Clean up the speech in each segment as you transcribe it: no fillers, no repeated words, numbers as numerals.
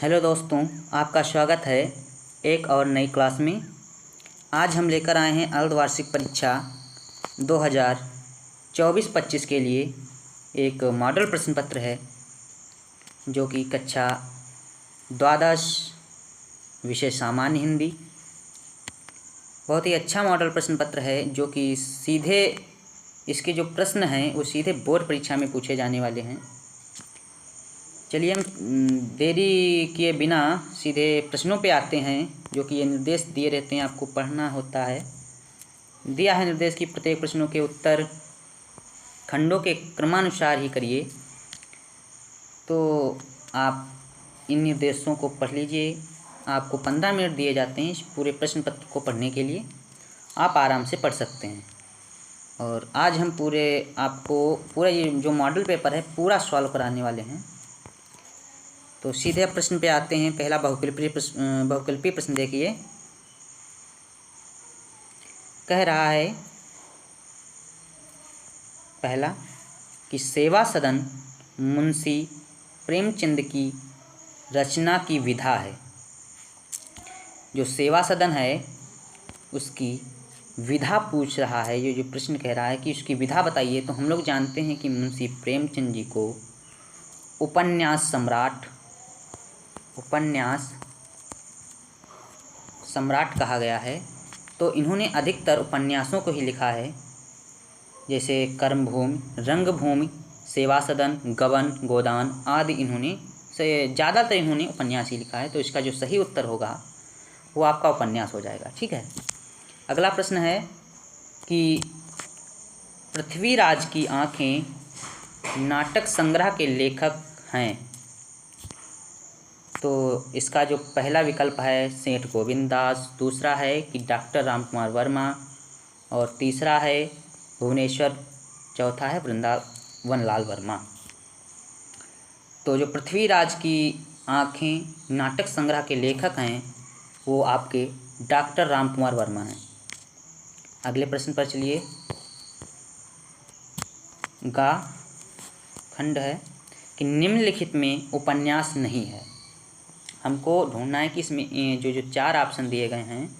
Hello दोस्तों, आपका स्वागत है एक और नई क्लास में। आज हम लेकर आए हैं अर्धवार्षिक परीक्षा 2024-25 के लिए एक मॉडल प्रश्न पत्र है जो कि कक्षा द्वादश विषय सामान्य हिंदी। बहुत ही अच्छा मॉडल प्रश्न पत्र है जो कि सीधे इसके जो प्रश्न हैं वो सीधे बोर्ड परीक्षा में पूछे जाने वाले हैं। चलिए हम देरी किए बिना सीधे प्रश्नों पे आते हैं, जो कि ये निर्देश दिए रहते हैं, आपको पढ़ना होता है। दिया है निर्देश कि प्रत्येक प्रश्नों के उत्तर खंडों के क्रमानुसार ही करिए। तो आप इन निर्देशों को पढ़ लीजिए। आपको 15 मिनट दिए जाते हैं इस पूरे प्रश्न पत्र को पढ़ने के लिए। आप आराम से पढ़ सकते हैं। और आज हम पूरा ये जो मॉडल पेपर है पूरा सॉल्व कराने वाले हैं। तो सीधे प्रश्न पे आते हैं। पहला बहुकल्पीय प्रश्न देखिए। कह रहा है पहला कि सेवा सदन मुंशी प्रेमचंद की रचना की विधा है। जो सेवा सदन है उसकी विधा पूछ रहा है। ये जो प्रश्न कह रहा है कि उसकी विधा बताइए। तो हम लोग जानते हैं कि मुंशी प्रेमचंद जी को उपन्यास सम्राट कहा गया है। तो इन्होंने अधिकतर उपन्यासों को ही लिखा है, जैसे कर्मभूमि, रंगभूमि, सेवा सदन, गबन, गोदान आदि। ज़्यादातर इन्होंने उपन्यास ही लिखा है। तो इसका जो सही उत्तर होगा वो आपका उपन्यास हो जाएगा। ठीक है। अगला प्रश्न है कि पृथ्वीराज की आँखें नाटक संग्रह के लेखक हैं। तो इसका जो पहला विकल्प है सेठ गोविंद दास, दूसरा है कि डॉक्टर रामकुमार वर्मा, और तीसरा है भुवनेश्वर, चौथा है वृंदावन लाल वर्मा। तो जो पृथ्वीराज की आँखें नाटक संग्रह के लेखक हैं वो आपके डॉक्टर रामकुमार वर्मा हैं। अगले प्रश्न पर चलिए। गा खंड है कि निम्नलिखित में उपन्यास नहीं है। हमको ढूंढना है कि इसमें जो चार ऑप्शन दिए गए हैं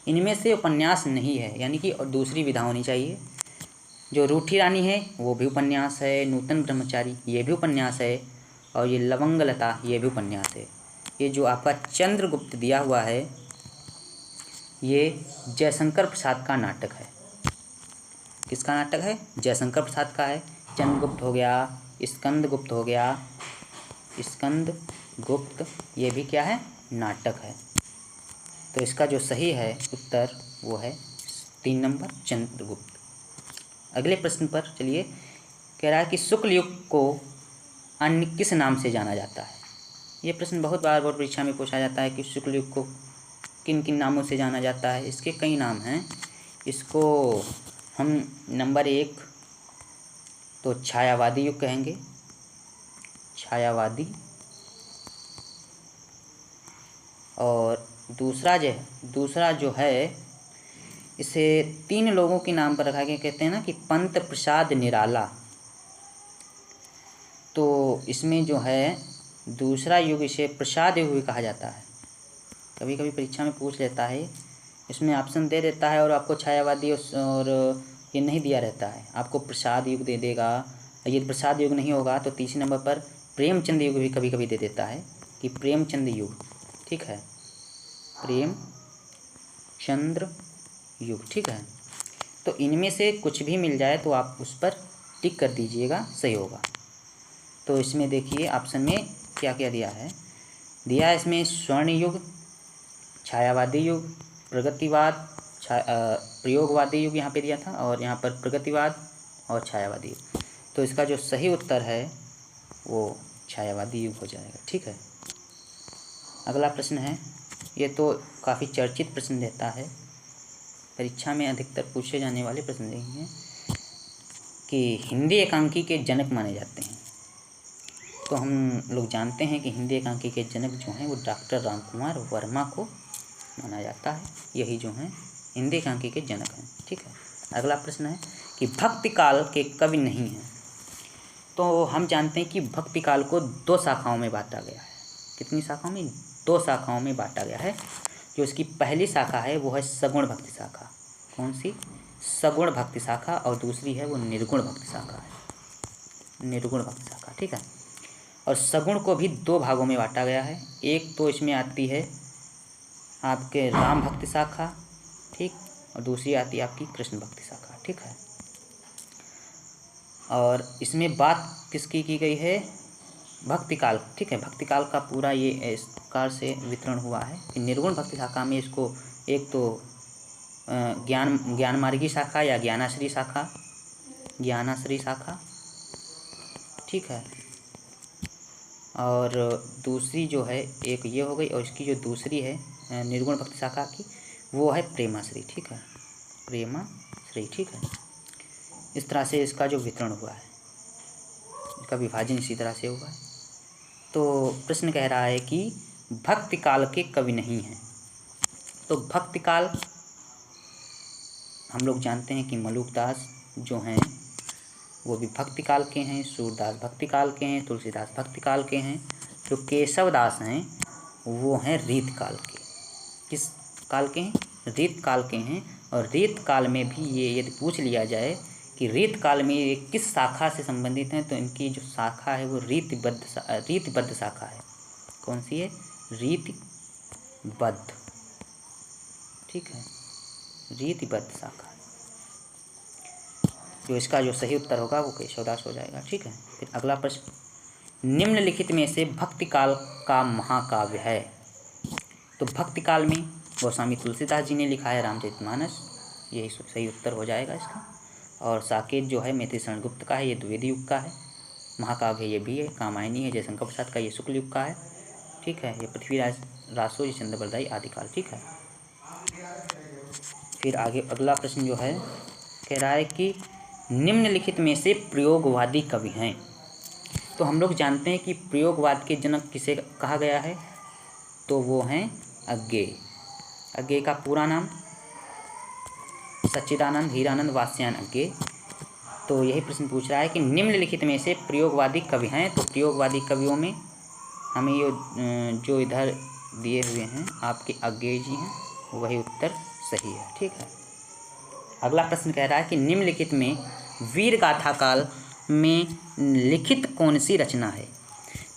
इनमें से उपन्यास नहीं है, यानी कि और दूसरी विधा होनी चाहिए। जो रूठी रानी है वो भी उपन्यास है, नूतन ब्रह्मचारी ये भी उपन्यास है, और ये लवंगलता ये भी उपन्यास है। ये जो आपका चंद्रगुप्त दिया हुआ है ये जयशंकर प्रसाद का नाटक है। किसका नाटक है? जयशंकर प्रसाद का है। चंद्रगुप्त हो गया, स्कंदगुप्त हो गया, स्कंदगुप्त ये भी क्या है? नाटक है। तो इसका जो सही है उत्तर वो है 3 नंबर चंद्रगुप्त। अगले प्रश्न पर चलिए। कह रहा है कि शुक्ल युग को अन्य किस नाम से जाना जाता है। ये प्रश्न बहुत बार बोर्ड परीक्षा में पूछा जाता है कि शुक्ल युग को किन किन नामों से जाना जाता है। इसके कई नाम हैं। इसको हम नंबर 1 तो छायावादी युग कहेंगे, छायावादी। और दूसरा जो है इसे 3 लोगों के नाम पर रखा गया। कहते हैं ना कि पंत प्रसाद निराला। तो इसमें जो है दूसरा युग इसे प्रसाद युग भी कहा जाता है। कभी कभी परीक्षा में पूछ लेता है, इसमें ऑप्शन दे देता है और आपको छायावादी और ये नहीं दिया रहता है, आपको प्रसाद युग दे देगा। ये प्रसाद युग नहीं होगा तो तीसरे नंबर पर प्रेमचंद युग भी कभी कभी दे देता है कि प्रेमचंद युग। ठीक है, प्रेमचंद्र युग। ठीक है। तो इनमें से कुछ भी मिल जाए तो आप उस पर टिक कर दीजिएगा, सही होगा। तो इसमें देखिए ऑप्शन में क्या क्या दिया है। इसमें स्वर्ण युग, छायावादी युग, प्रगतिवाद, प्रयोगवादी युग यहाँ पे दिया था, और यहाँ पर प्रगतिवाद और छायावादी युग। तो इसका जो सही उत्तर है वो छायावादी युग हो जाएगा। ठीक है। अगला प्रश्न है, ये तो काफ़ी चर्चित प्रश्न देता है, परीक्षा में अधिकतर पूछे जाने वाले प्रश्न देंगे कि हिंदी एकांकी के जनक माने जाते हैं। तो हम लोग जानते हैं कि हिंदी एकांकी के जनक जो हैं वो डॉक्टर रामकुमार वर्मा को माना जाता है। यही जो हैं हिंदी एकांकी के जनक हैं। ठीक है। अगला प्रश्न है कि भक्ति काल के कवि नहीं हैं। तो हम जानते हैं कि भक्ति काल को 2 शाखाओं में बांटा गया है। कितनी शाखाओं में? 2 शाखाओं में बांटा गया है। जो इसकी पहली शाखा है वो है सगुण भक्ति शाखा। कौन सी? सगुण भक्ति शाखा। और दूसरी है वो निर्गुण भक्ति शाखा है, निर्गुण भक्ति शाखा। ठीक है। और सगुण को भी 2 भागों में बांटा गया है। एक तो इसमें आती है आपके राम भक्ति शाखा, ठीक, और दूसरी आती है आपकी कृष्ण भक्ति शाखा। ठीक है। और इसमें बात किसकी की गई है? भक्तिकाल। ठीक है। भक्तिकाल का पूरा ये इस प्रकार से वितरण हुआ है कि निर्गुण भक्ति शाखा में इसको एक तो ज्ञानमार्गी शाखा या ज्ञानाश्री शाखा, ज्ञानाश्री शाखा, ठीक है। और दूसरी जो है एक ये हो गई, और इसकी जो दूसरी है निर्गुण भक्ति शाखा की वो है प्रेमाश्री। ठीक है, प्रेमाश्री। ठीक है। इस तरह से इसका जो वितरण हुआ है, इसका विभाजन इसी तरह से हुआ है। तो प्रश्न कह रहा है कि भक्तिकाल के कवि नहीं हैं। तो भक्तिकाल हम लोग जानते हैं कि मलुकदास जो हैं वो भी भक्तिकाल के हैं, सूरदास भक्तिकाल के हैं, तुलसीदास भक्तिकाल के हैं। जो केशवदास हैं वो हैं रीतकाल के। किस काल के हैं? रीतकाल के हैं। और रीतकाल में भी ये यदि पूछ लिया जाए कि रीतकाल में ये किस शाखा से संबंधित हैं, तो इनकी जो शाखा है वो रीतिबद्ध शाखा है। कौन सी है? रीतिबद्ध। ठीक है, रीतिबद्ध शाखा। जो इसका जो सही उत्तर होगा वो केशवदास हो जाएगा। ठीक है। फिर अगला प्रश्न, निम्नलिखित में से भक्तिकाल का महाकाव्य है। तो भक्तिकाल में गोस्वामी तुलसीदास जी ने लिखा है रामचरितमानस, यही सही उत्तर हो जाएगा इसका। और साकेत जो है मैथिली शरण गुप्त का है, ये द्विवेदी युग का है। महाकाव्य ये भी है, कामायनी है जयशंकर प्रसाद का, ये शुक्ल युग का है। ठीक है। ये पृथ्वीराज रासो, ये चंद्रबरदाई आदिकाल। ठीक है। फिर आगे अगला प्रश्न जो है कह रहा है कि निम्नलिखित में से प्रयोगवादी कवि हैं। तो हम लोग जानते हैं कि प्रयोगवाद के जनक किसे कहा गया है, तो वो हैं अज्ञेय। अज्ञेय का पूरा नाम सच्चिदानंद हीरानंद वात्स्यायन अज्ञेय। तो यही प्रश्न पूछ रहा है कि निम्नलिखित में से प्रयोगवादी कवि हैं। तो प्रयोगवादी कवियों में हमें ये जो इधर दिए हुए हैं आपके अज्ञेय जी हैं, वही उत्तर सही है। ठीक है। अगला प्रश्न कह रहा है कि निम्नलिखित में वीर गाथा काल में लिखित कौन सी रचना है।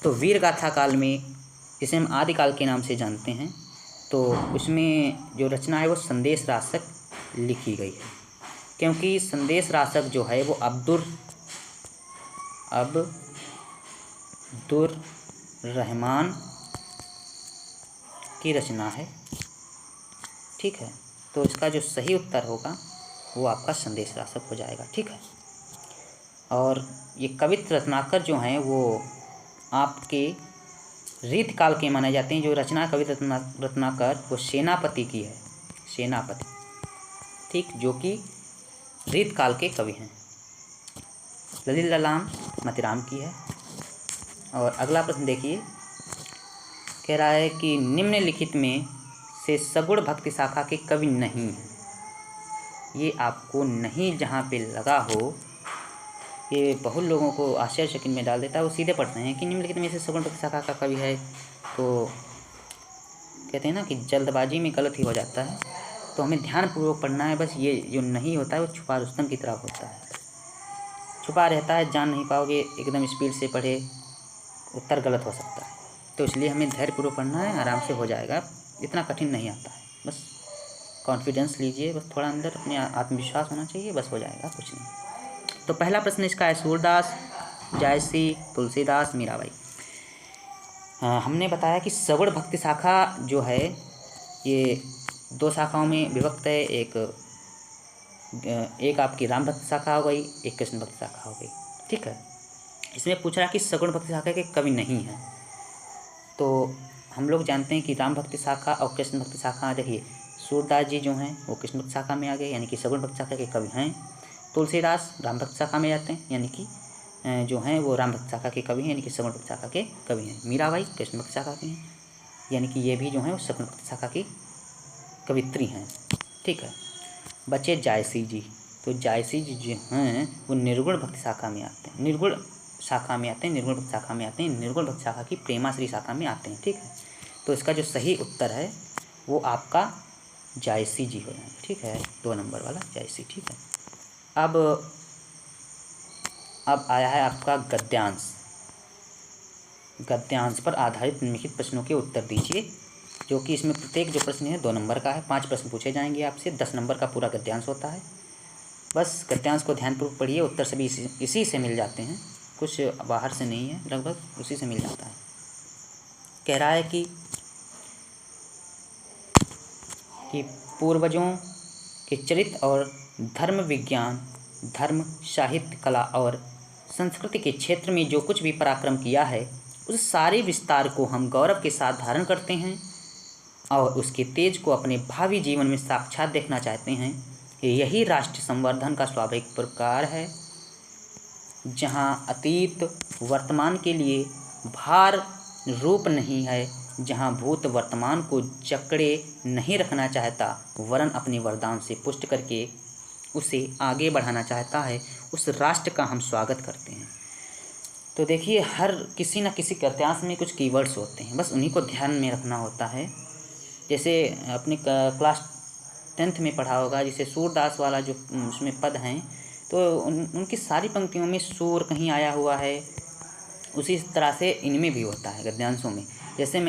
तो वीर गाथा काल में, जिसे हम आदिकाल के नाम से जानते हैं, तो उसमें जो रचना है वो संदेश रासक लिखी गई है। क्योंकि संदेश रासक जो है वो अब्दुर रहमान की रचना है। ठीक है। तो इसका जो सही उत्तर होगा वो आपका संदेश रासक हो जाएगा। ठीक है। और ये कवित्व रत्नाकर जो हैं वो आपके रीतकाल के माने जाते हैं। जो रचना कवित्व रत्नाकर वो सेनापति की है, सेनापति। ठीक, जो कि रीतकाल के कवि हैं। ललित ललाम मतिराम की है। और अगला प्रश्न देखिए, कह रहा है कि निम्नलिखित में से सगुण भक्ति शाखा के कवि नहीं हैं। ये आपको नहीं जहाँ पे लगा हो, ये बहुत लोगों को आश्चर्यचकित में डाल देता है। वो सीधे पढ़ते हैं कि निम्नलिखित में से सगुण भक्ति शाखा का कवि है, तो कहते हैं ना कि जल्दबाजी में गलत ही हो जाता है। तो हमें ध्यानपूर्वक पढ़ना है। बस ये जो नहीं होता है वो छुपा रुस्तम की तरह होता है, छुपा रहता है, जान नहीं पाओगे। एकदम स्पीड से पढ़े, उत्तर गलत हो सकता है। तो इसलिए हमें धैर्यपूर्वक पढ़ना है, आराम से हो जाएगा। इतना कठिन नहीं आता है, बस कॉन्फिडेंस लीजिए, बस थोड़ा अंदर अपने आत्मविश्वास होना चाहिए, बस हो जाएगा, कुछ नहीं। तो पहला प्रश्न इसका है सूरदास, जायसी, तुलसीदास, मीराबाई। हमने बताया कि सगुण भक्ति शाखा जो है ये 2 शाखाओं में विभक्त है। एक आपकी राम भक्ति शाखा हो गई, एक कृष्ण भक्ति शाखा हो गई। ठीक है। इसमें पूछ रहा है कि सगुण भक्ति शाखा के कवि नहीं हैं। तो हम लोग जानते हैं कि राम भक्ति शाखा और कृष्ण भक्ति शाखा, देखिए सूरदास जी जो हैं वो कृष्ण भक्ति शाखा में आ गए, यानी कि सगुण भक्ति शाखा के कवि हैं। तुलसीदास राम भक्ति शाखा में जाते हैं, यानी कि जो हैं वो राम भक्ति शाखा के कवि हैं, यानी कि सगुण भक्ति शाखा के कवि हैं। मीराबाई कृष्ण भक्ति शाखा के हैं, यानी कि ये भी जो हैं वो सगुण भक्ति शाखा की कवित्री हैं। ठीक है। बचे जायसी जी। तो जायसी जी जो हैं वो निर्गुण भक्ति शाखा में आते हैं। निर्गुण शाखा में आते हैं, निर्गुण भक्त शाखा में आते हैं, निर्गुण भक्त शाखा की प्रेमाश्री शाखा में आते हैं। ठीक है, तो इसका जो सही उत्तर है वो आपका जायसी जी हो जाएगा। ठीक है, 2 नंबर वाला जायसी। ठीक है, अब आया है आपका गद्यांश। गद्यांश पर आधारित निम्नलिखित प्रश्नों के उत्तर दीजिए, जो कि इसमें प्रत्येक जो प्रश्न है 2 नंबर का है। 5 प्रश्न पूछे जाएंगे आपसे, 10 नंबर का पूरा गद्यांश होता है। बस गद्यांश को ध्यानपूर्वक पढ़िए, उत्तर सभी इसी से मिल जाते हैं, कुछ बाहर से नहीं है, लगभग उसी से मिल जाता है। कह रहा है कि पूर्वजों के चरित्र और धर्म विज्ञान, धर्म, साहित्य, कला और संस्कृति के क्षेत्र में जो कुछ भी पराक्रम किया है, उस सारे विस्तार को हम गौरव के साथ धारण करते हैं और उसके तेज को अपने भावी जीवन में साक्षात देखना चाहते हैं। यही राष्ट्र संवर्धन का स्वाभाविक प्रकार है, जहां अतीत वर्तमान के लिए भार रूप नहीं है, जहां भूत वर्तमान को जकड़े नहीं रखना चाहता, वरन अपने वरदान से पुष्ट करके उसे आगे बढ़ाना चाहता है, उस राष्ट्र का हम स्वागत करते हैं। तो देखिए, हर किसी न किसी गद्यांश में कुछ कीवर्ड्स होते हैं, बस उन्हीं को ध्यान में रखना होता है। जैसे अपने क्लास 10th में पढ़ा होगा, जैसे सूरदास वाला जो उसमें पद हैं, तो उनकी सारी पंक्तियों में सूर कहीं आया हुआ है, उसी तरह से इनमें भी होता है गद्यांशों में। जैसे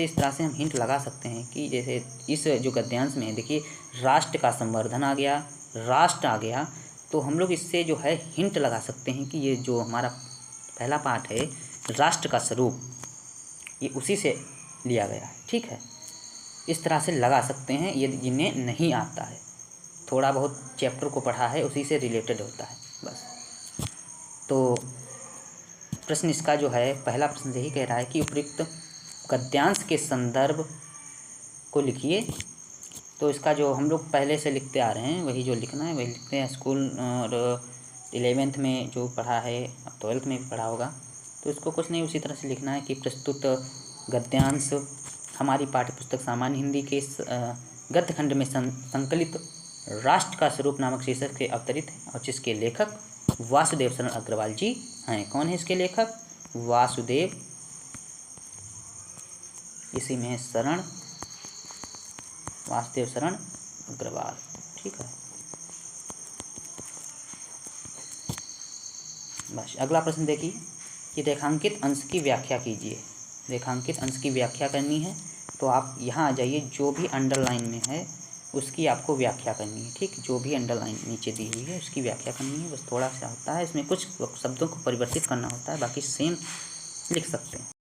इस तरह से हम हिंट लगा सकते हैं कि जैसे इस जो गद्यांश में देखिए राष्ट्र का संवर्धन आ गया, राष्ट्र आ गया, तो हम लोग इससे जो है हिंट लगा सकते हैं कि ये जो हमारा पहला पार्ट है राष्ट्र का स्वरूप, ये उसी से लिया गया है। ठीक है, इस तरह से लगा सकते हैं, ये जिन्हें नहीं आता है, थोड़ा बहुत चैप्टर को पढ़ा है उसी से रिलेटेड होता है बस। तो प्रश्न इसका जो है पहला प्रश्न यही कह रहा है कि उपयुक्त गद्यांश के संदर्भ को लिखिए। तो इसका जो हम लोग पहले से लिखते आ रहे हैं वही जो लिखना है वही लिखते हैं। स्कूल और 11th में जो पढ़ा है, अब 12th में भी पढ़ा होगा, तो इसको कुछ नहीं उसी तरह से लिखना है कि प्रस्तुत गद्यांश हमारी पाठ्यपुस्तक सामान्य हिंदी के इस गद्य खंड में संकलित राष्ट्र का स्वरूप नामक शीर्षक से अवतरित है और जिसके लेखक वासुदेव शरण अग्रवाल जी हैं। कौन है इसके लेखक? वासुदेव, इसी में है शरण, वासुदेव शरण अग्रवाल। ठीक है, बस अगला प्रश्न देखिए कि रेखांकित अंश की व्याख्या कीजिए। रेखांकित अंश की व्याख्या करनी है तो आप यहाँ आ जाइए, जो भी अंडरलाइन में है उसकी आपको व्याख्या करनी है। ठीक, जो भी अंडरलाइन नीचे दी हुई है उसकी व्याख्या करनी है। बस थोड़ा सा होता है इसमें, कुछ शब्दों को परिवर्तित करना होता है, बाकी सेम लिख सकते हैं।